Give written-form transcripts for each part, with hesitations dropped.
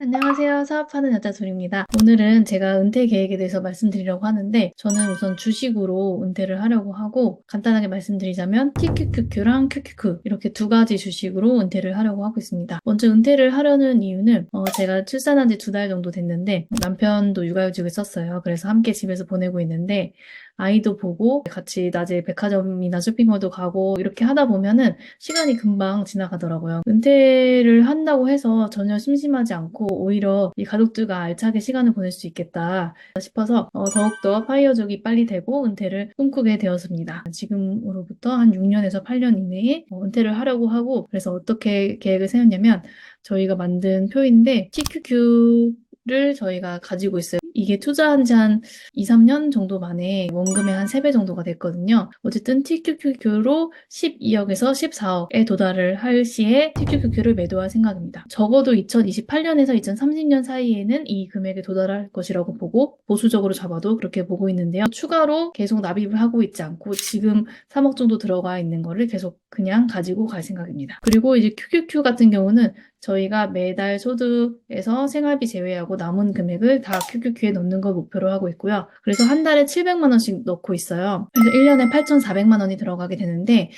안녕하세요. 사업하는 여자 둘입니다. 오늘은 제가 은퇴 계획에 대해서 말씀드리려고 하는데, 저는 우선 주식으로 은퇴를 하려고 하고, 간단하게 말씀드리자면 TQQQ랑 QQQ 이렇게 두 가지 주식으로 은퇴를 하려고 하고 있습니다. 먼저 은퇴를 하려는 이유는 제가 출산한 지 2달 정도 됐는데, 남편도 육아휴직을 썼어요. 그래서 함께 집에서 보내고 있는데, 아이도 보고 같이 낮에 백화점이나 쇼핑몰도 가고 이렇게 하다 보면은 시간이 금방 지나가더라고요. 은퇴를 한다고 해서 전혀 심심하지 않고 오히려 이 가족들과 알차게 시간을 보낼 수 있겠다 싶어서 더욱더 파이어족이 빨리 되고 은퇴를 꿈꾸게 되었습니다. 지금으로부터 한 6년에서 8년 이내에 은퇴를 하려고 하고, 그래서 어떻게 계획을 세웠냐면 저희가 만든 표인데 TQQ를 저희가 가지고 있어요. 이게 투자한 지 한 2, 3년 정도 만에 원금의 한 3배 정도가 됐거든요. 어쨌든 TQQQ로 12억에서 14억에 도달을 할 시에 TQQQ를 매도할 생각입니다. 적어도 2028년에서 2030년 사이에는 이 금액에 도달할 것이라고 보고, 보수적으로 잡아도 그렇게 보고 있는데요. 추가로 계속 납입을 하고 있지 않고 지금 3억 정도 들어가 있는 거를 계속 그냥 가지고 갈 생각입니다. 그리고 이제 QQQ 같은 경우는 저희가 매달 소득에서 생활비 제외하고 남은 금액을 다 QQQ에 넣는 걸 목표로 하고 있고요. 그래서 한 달에 700만 원씩 넣고 있어요. 그래서 1년에 8,400만 원이 들어가게 되는데,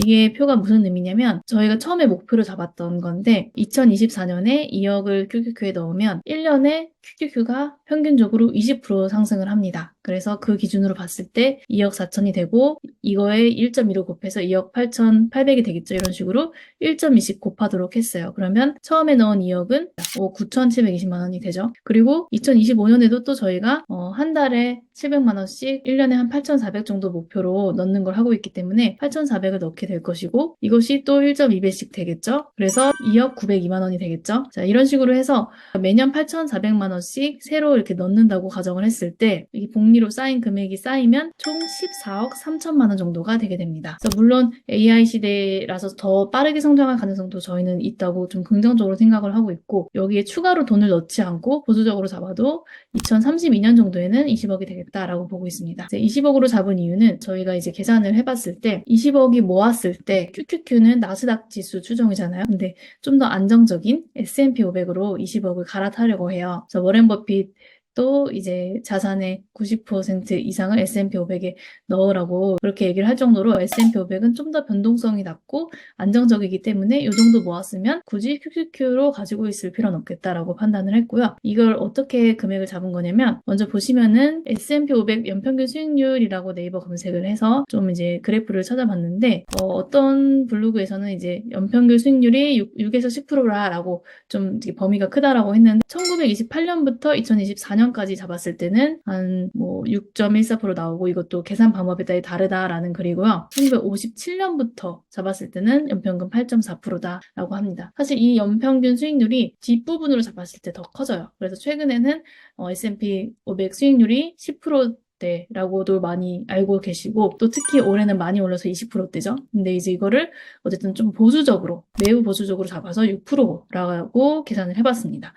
이게 표가 무슨 의미냐면 저희가 처음에 목표로 잡았던 건데 2024년에 2억을 QQQ에 넣으면 1년에 QQQ가 평균적으로 20% 상승을 합니다. 그래서 그 기준으로 봤을 때 2억 4천이 되고, 이거에 1.2로 곱해서 2억 8,800이 되겠죠. 이런 식으로 1.2씩 곱하도록 했어요. 그러면 처음에 넣은 2억은 9,720만 원이 되죠. 그리고 2025년에도 또 저희가 한 달에 700만 원씩 1년에 한 8,400 정도 목표로 넣는 걸 하고 있기 때문에 8,400을 넣게 될 것이고, 이것이 또 1.2배씩 되겠죠. 그래서 2억 902만 원이 되겠죠. 자, 이런 식으로 해서 매년 8,400만 원씩 새로 이렇게 넣는다고 가정을 했을 때 이 복리로 쌓인 금액이 쌓이면 총 14억 3천만 원 정도가 되게 됩니다. 그래서 물론 AI 시대라서 더 빠르게 성장할 가능성도 저희는 있다고 좀 긍정적으로 생각을 하고 있고, 여기에 추가로 돈을 넣지 않고 보수적으로 잡아도 2032년 정도에는 20억이 되겠다라고 보고 있습니다. 20억으로 잡은 이유는 저희가 이제 계산을 해봤을 때 20억이 모았을 때 QQQ는 나스닥 지수 추정이잖아요. 근데 좀 더 안정적인 S&P 500으로 20억을 갈아타려고 해요. 그래서 워렌 버핏 또 이제 자산의 90% 이상을 S&P 500에 넣으라고 그렇게 얘기를 할 정도로 S&P 500은 좀 더 변동성이 낮고 안정적이기 때문에 이 정도 모았으면 굳이 QQQ로 가지고 있을 필요는 없겠다라고 판단을 했고요. 이걸 어떻게 금액을 잡은 거냐면, 먼저 보시면은 S&P 500 연평균 수익률이라고 네이버 검색을 해서 좀 이제 그래프를 찾아봤는데, 어떤 블로그에서는 이제 연평균 수익률이 6에서 10%라고 좀 범위가 크다라고 했는데, 1928년부터 2024년까지 잡았을 때는 한 뭐 6.14% 나오고, 이것도 계산 방법에 따라 다르다라는 글이고요. 1957년부터 잡았을 때는 연평균 8.4%다라고 합니다. 사실 이 연평균 수익률이 뒷부분으로 잡았을 때 더 커져요. 그래서 최근에는 S&P 500 수익률이 10%대라고도 많이 알고 계시고, 또 특히 올해는 많이 올라서 20%대죠. 근데 이제 이거를 어쨌든 좀 보수적으로, 매우 보수적으로 잡아서 6%라고 계산을 해봤습니다.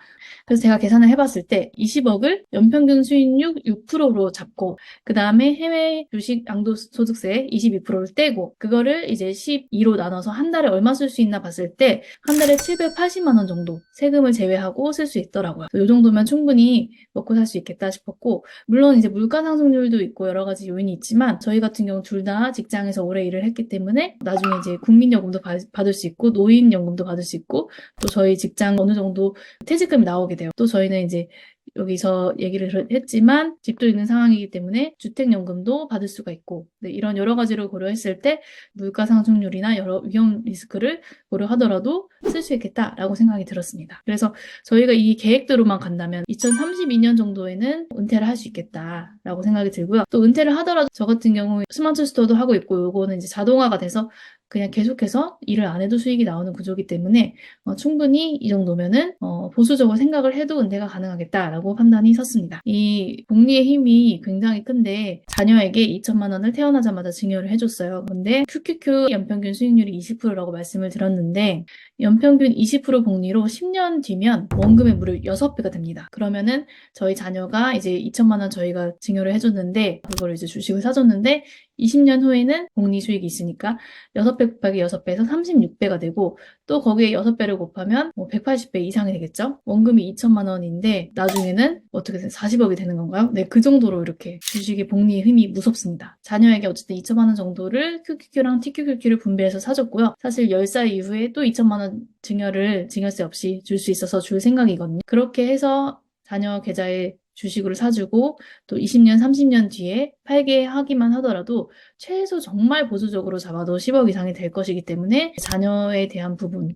그래서 제가 계산을 해봤을 때 20억을 연평균 수익률 6%로 잡고, 그 다음에 해외 주식 양도소득세 22%를 떼고, 그거를 이제 12로 나눠서 한 달에 얼마 쓸 수 있나 봤을 때 한 달에 780만 원 정도 세금을 제외하고 쓸 수 있더라고요. 이 정도면 충분히 먹고 살 수 있겠다 싶었고, 물론 이제 물가 상승률도 있고 여러 가지 요인이 있지만 저희 같은 경우 둘 다 직장에서 오래 일을 했기 때문에 나중에 이제 국민연금도 받을 수 있고 노인연금도 받을 수 있고, 또 저희 직장 어느 정도 퇴직금이 나오게 돼요. 또 저희는 이제 여기서 얘기를 했지만 집도 있는 상황이기 때문에 주택연금도 받을 수가 있고, 네, 이런 여러 가지를 고려했을 때 물가 상승률이나 여러 위험 리스크를 고려하더라도 쓸 수 있겠다라고 생각이 들었습니다. 그래서 저희가 이 계획대로만 간다면 2032년 정도에는 은퇴를 할 수 있겠다라고 생각이 들고요. 또 은퇴를 하더라도 저 같은 경우 스마트 스토어도 하고 있고, 요거는 이제 자동화가 돼서 그냥 계속해서 일을 안 해도 수익이 나오는 구조이기 때문에 충분히 이 정도면은 보수적으로 생각을 해도 은퇴가 가능하겠다라고 판단이 섰습니다. 이 복리의 힘이 굉장히 큰데, 자녀에게 2천만 원을 태어나자마자 증여를 해줬어요. 근데 QQQ 연평균 수익률이 20%라고 말씀을 드렸는데, 연평균 20% 복리로 10년 뒤면 원금의 무려 6배가 됩니다. 그러면은 저희 자녀가 이제 2천만 원 저희가 증여를 해줬는데 그걸 이제 주식을 사줬는데 20년 후에는 복리 수익이 있으니까 6배 곱하기 6배에서 36배가 되고 또 거기에 6배를 곱하면 180배 이상이 되겠죠? 원금이 2천만 원인데 나중에는 어떻게 40억이 되는 건가요? 네, 그 정도로 이렇게 주식의 복리의 힘이 무섭습니다. 자녀에게 어쨌든 2천만 원 정도를 QQQ랑 TQQQ를 분배해서 사줬고요. 사실 10살 이후에 또 2천만 원 증여세 없이 줄 수 있어서 줄 생각이거든요. 그렇게 해서 자녀 계좌에 주식으로 사주고 또 20년, 30년 뒤에 팔게 하기만 하더라도 최소 정말 보수적으로 잡아도 10억 이상이 될 것이기 때문에 자녀에 대한 부분은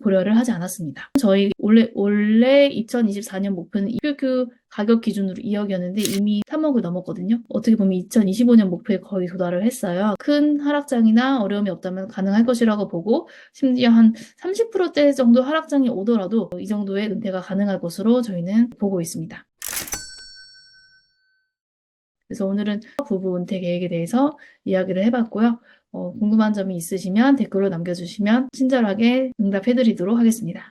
고려를 하지 않았습니다. 저희 원래 2024년 목표는 QQ 가격 기준으로 2억이었는데 이미 3억을 넘었거든요. 어떻게 보면 2025년 목표에 거의 도달을 했어요. 큰 하락장이나 어려움이 없다면 가능할 것이라고 보고 심지어 한 30%대 정도 하락장이 오더라도 이 정도의 은퇴가 가능할 것으로 저희는 보고 있습니다. 그래서 오늘은 부부 은퇴 계획에 대해서 이야기를 해봤고요. 궁금한 점이 있으시면 댓글로 남겨주시면 친절하게 응답해드리도록 하겠습니다.